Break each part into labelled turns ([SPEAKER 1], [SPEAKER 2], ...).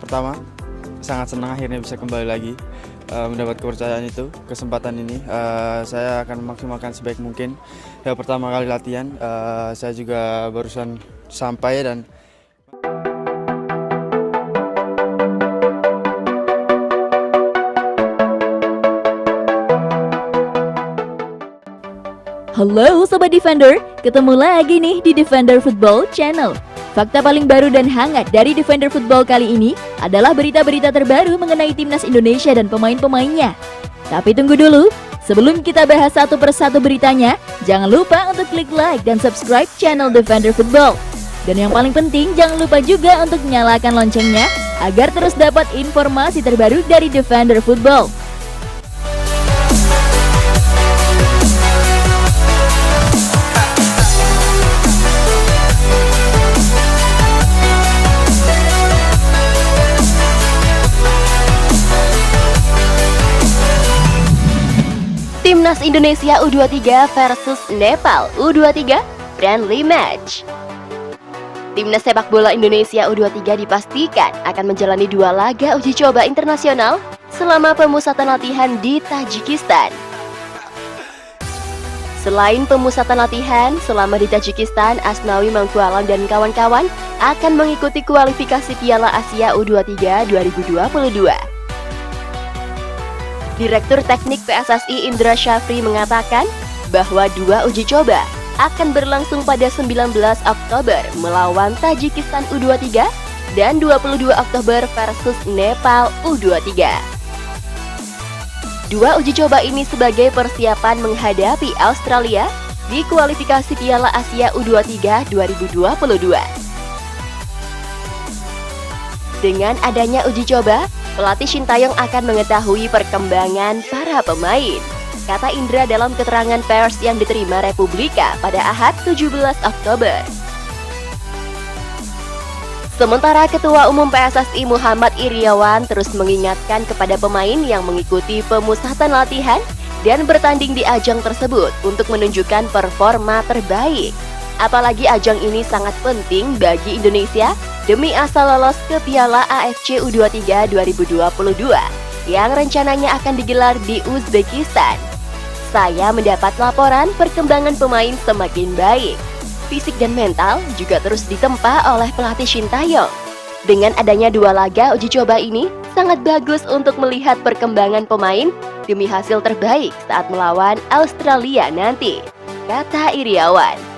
[SPEAKER 1] Pertama, sangat senang akhirnya bisa kembali lagi mendapat kepercayaan itu, kesempatan ini. Saya akan memaksimalkan sebaik mungkin. Ya, pertama kali latihan, saya juga barusan sampai dan
[SPEAKER 2] Halo Sobat Defender, ketemu lagi nih di Defender Football Channel. Fakta paling baru dan hangat dari Defender Football kali ini adalah berita-berita terbaru mengenai timnas Indonesia dan pemain-pemainnya. Tapi tunggu dulu, sebelum kita bahas satu persatu beritanya, jangan lupa untuk klik like dan subscribe channel Defender Football. Dan yang paling penting, jangan lupa juga untuk nyalakan loncengnya agar terus dapat informasi terbaru dari Defender Football. Timnas Indonesia U23 versus Nepal U23 Friendly Match. Timnas sepak bola Indonesia U23 dipastikan akan menjalani 2 laga uji coba internasional selama pemusatan latihan di Tajikistan. Selain pemusatan latihan selama di Tajikistan, Asnawi Mangkualam dan kawan-kawan akan mengikuti kualifikasi Piala Asia U23 2022. Direktur Teknik PSSI Indra Syafri mengatakan bahwa 2 uji coba akan berlangsung pada 19 Oktober melawan Tajikistan U23 dan 22 Oktober versus Nepal U23. 2 uji coba ini sebagai persiapan menghadapi Australia di kualifikasi Piala Asia U23 2022. Dengan adanya uji coba, pelatih Shin Tae-yong akan mengetahui perkembangan para pemain, kata Indra dalam keterangan pers yang diterima Republika pada Ahad 17 Oktober. Sementara Ketua Umum PSSI Muhammad Iriawan terus mengingatkan kepada pemain yang mengikuti pemusatan latihan dan bertanding di ajang tersebut untuk menunjukkan performa terbaik. Apalagi ajang ini sangat penting bagi Indonesia demi asal lolos ke Piala AFC U23 2022 yang rencananya akan digelar di Uzbekistan. Saya mendapat laporan perkembangan pemain semakin baik. Fisik dan mental juga terus ditempa oleh pelatih Shin Tae-yong. Dengan adanya 2 laga uji coba ini, sangat bagus untuk melihat perkembangan pemain demi hasil terbaik saat melawan Australia nanti, kata Iriawan.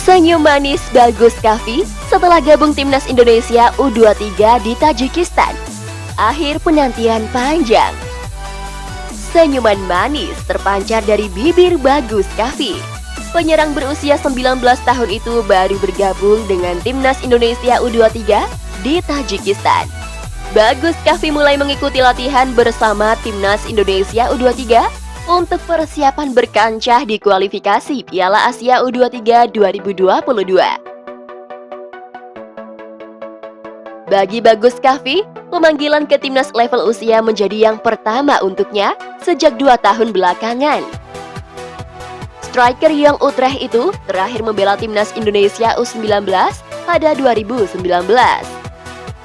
[SPEAKER 2] Senyum manis Bagus Kaffi setelah gabung timnas Indonesia U23 di Tajikistan. Akhir penantian panjang. Senyuman manis terpancar dari bibir Bagus Kaffi. Penyerang berusia 19 tahun itu baru bergabung dengan timnas Indonesia U23 di Tajikistan. Bagus Kaffi mulai mengikuti latihan bersama timnas Indonesia U23 untuk persiapan berkancah di kualifikasi Piala Asia U23 2022. Bagi Bagus Kaffi, pemanggilan ke timnas level usia menjadi yang pertama untuknya sejak 2 tahun belakangan. Striker Young Utrecht itu terakhir membela timnas Indonesia U19 pada 2019.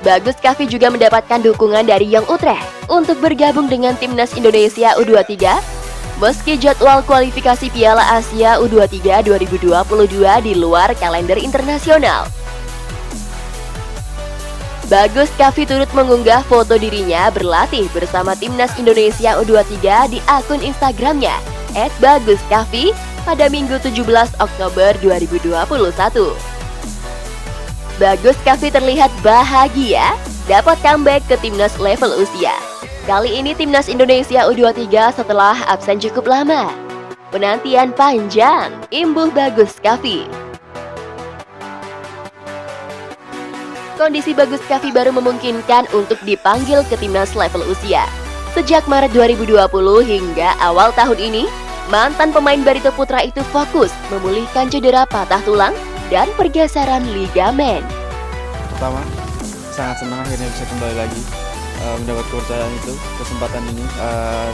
[SPEAKER 2] Bagus Kaffi juga mendapatkan dukungan dari Young Utrecht untuk bergabung dengan timnas Indonesia U23 meski jadwal kualifikasi Piala Asia U23 2022 di luar kalender internasional. Bagus Kaffi turut mengunggah foto dirinya berlatih bersama timnas Indonesia U23 di akun Instagramnya @baguskaffi pada Minggu 17 Oktober 2021. Bagus Kaffi terlihat bahagia dapat comeback ke timnas level usia. Kali ini timnas Indonesia U23 setelah absen cukup lama. Penantian panjang, imbuh Bagus Kaffi. Kondisi Bagus Kaffi baru memungkinkan untuk dipanggil ke timnas level usia. Sejak Maret 2020 hingga awal tahun ini, mantan pemain Barito Putra itu fokus memulihkan cedera patah tulang dan pergeseran ligamen.
[SPEAKER 1] pertama sangat senang akhirnya bisa kembali lagi mendapat kepercayaan itu, kesempatan ini.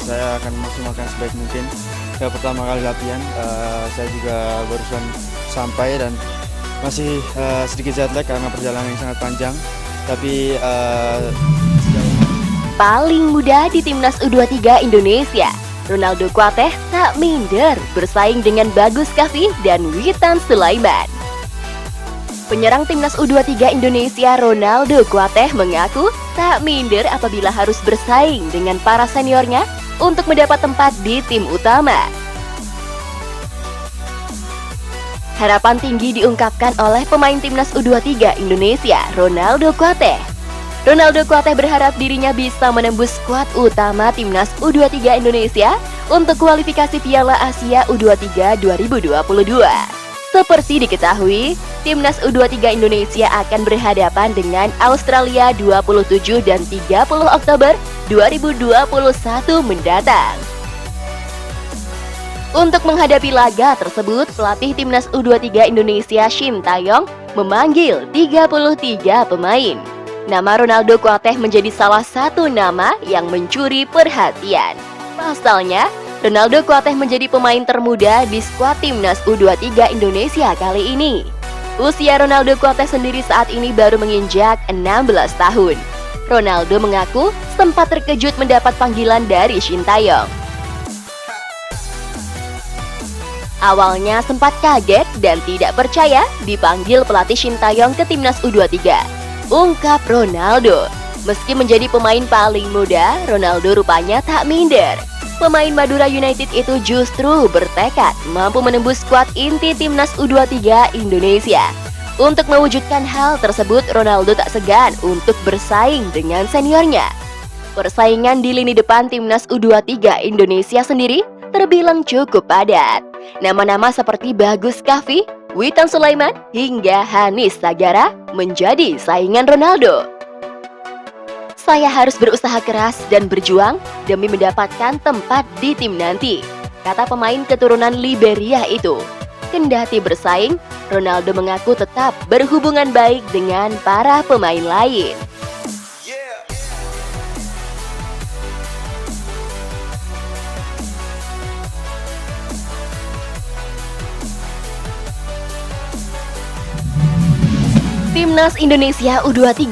[SPEAKER 1] Saya akan memaksimalkan sebaik mungkin. Ya, pertama kali latihan, saya juga barusan sampai dan masih sedikit jet lag karena perjalanan yang sangat panjang. Tapi
[SPEAKER 2] Paling muda di timnas U23 Indonesia, Ronaldo Kuateh tak minder bersaing dengan Bagus Kaffi dan Witan Sulaiman. Penyerang timnas U23 Indonesia Ronaldo Kuateh mengaku tak minder apabila harus bersaing dengan para seniornya untuk mendapat tempat di tim utama. Harapan tinggi diungkapkan oleh pemain timnas U23 Indonesia Ronaldo Kuateh. Ronaldo Kuateh berharap dirinya bisa menembus skuad utama timnas U23 Indonesia untuk kualifikasi Piala Asia U23 2022. Seperti diketahui, timnas U23 Indonesia akan berhadapan dengan Australia 27 dan 30 Oktober 2021 mendatang. Untuk menghadapi laga tersebut, pelatih timnas U23 Indonesia Shin Tae-yong memanggil 33 pemain. Nama Ronaldo Kuateh menjadi salah satu nama yang mencuri perhatian. Pasalnya, Ronaldo Kuateh menjadi pemain termuda di skuad timnas U23 Indonesia kali ini. Usia Ronaldo Kuateh sendiri saat ini baru menginjak 16 tahun. Ronaldo mengaku sempat terkejut mendapat panggilan dari Shin Tae-yong. Awalnya sempat kaget dan tidak percaya dipanggil pelatih Shin Tae-yong ke timnas U23. Ungkap Ronaldo. Meski menjadi pemain paling muda, Ronaldo rupanya tak minder. Pemain Madura United itu justru bertekad mampu menembus skuad inti timnas U23 Indonesia. Untuk mewujudkan hal tersebut, Ronaldo tak segan untuk bersaing dengan seniornya. Persaingan di lini depan timnas U23 Indonesia sendiri terbilang cukup padat. Nama-nama seperti Bagus Kaffi, Witan Sulaiman, hingga Hanis Sagara menjadi saingan Ronaldo. Saya harus berusaha keras dan berjuang demi mendapatkan tempat di tim nanti, kata pemain keturunan Liberia itu. Kendati bersaing, Ronaldo mengaku tetap berhubungan baik dengan para pemain lain. Timnas Indonesia U23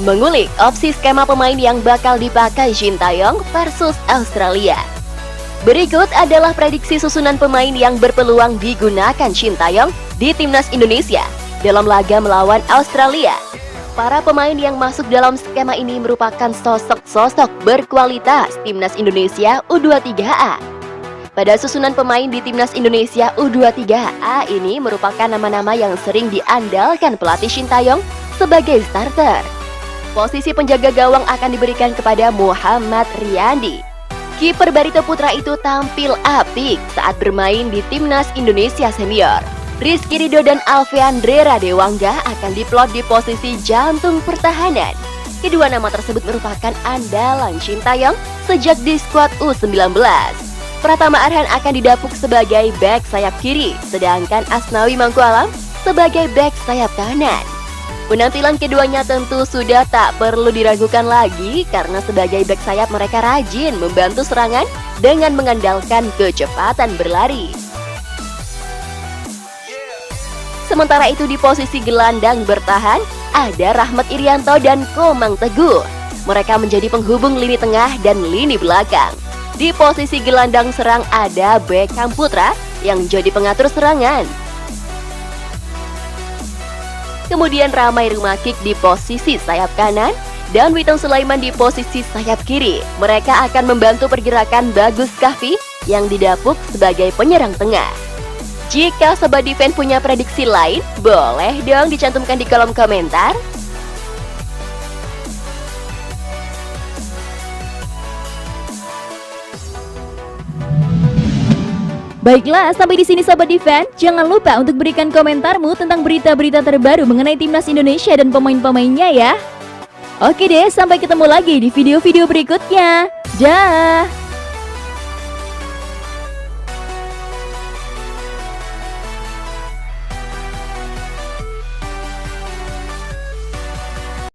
[SPEAKER 2] mengulik opsi skema pemain yang bakal dipakai Shin Tae-yong versus Australia. Berikut adalah prediksi susunan pemain yang berpeluang digunakan Shin Tae-yong di timnas Indonesia dalam laga melawan Australia. Para pemain yang masuk dalam skema ini merupakan sosok-sosok berkualitas timnas Indonesia U23A. Pada susunan pemain di timnas Indonesia U23A ini merupakan nama-nama yang sering diandalkan pelatih Shin Tae-yong sebagai starter. Posisi penjaga gawang akan diberikan kepada Muhammad Riyandi. Kiper Barito Putra itu tampil apik saat bermain di timnas Indonesia senior. Rizky Ridho dan Alveandre Radewangga akan diplot di posisi jantung pertahanan. Kedua nama tersebut merupakan andalan Shin Tae-yong sejak di skuad U19. Pratama Arhan akan didapuk sebagai bek sayap kiri, sedangkan Asnawi Mangkualam sebagai bek sayap kanan. Penampilan keduanya tentu sudah tak perlu diragukan lagi karena sebagai bek sayap mereka rajin membantu serangan dengan mengandalkan kecepatan berlari. Sementara itu di posisi gelandang bertahan ada Rahmat Irianto dan Komang Teguh. Mereka menjadi penghubung lini tengah dan lini belakang. Di posisi gelandang serang ada Beckham Putra yang jadi pengatur serangan. Kemudian Ramai Rumakik di posisi sayap kanan dan Witan Sulaiman di posisi sayap kiri. Mereka akan membantu pergerakan Bagus Kaffi yang didapuk sebagai penyerang tengah. Jika Sobat Defense punya prediksi lain, boleh dong dicantumkan di kolom komentar.
[SPEAKER 3] Baiklah, sampai di sini Sobat Defense. Jangan lupa untuk berikan komentarmu tentang berita-berita terbaru mengenai timnas Indonesia dan pemain-pemainnya ya. Oke deh, sampai ketemu lagi di video-video berikutnya. Dah.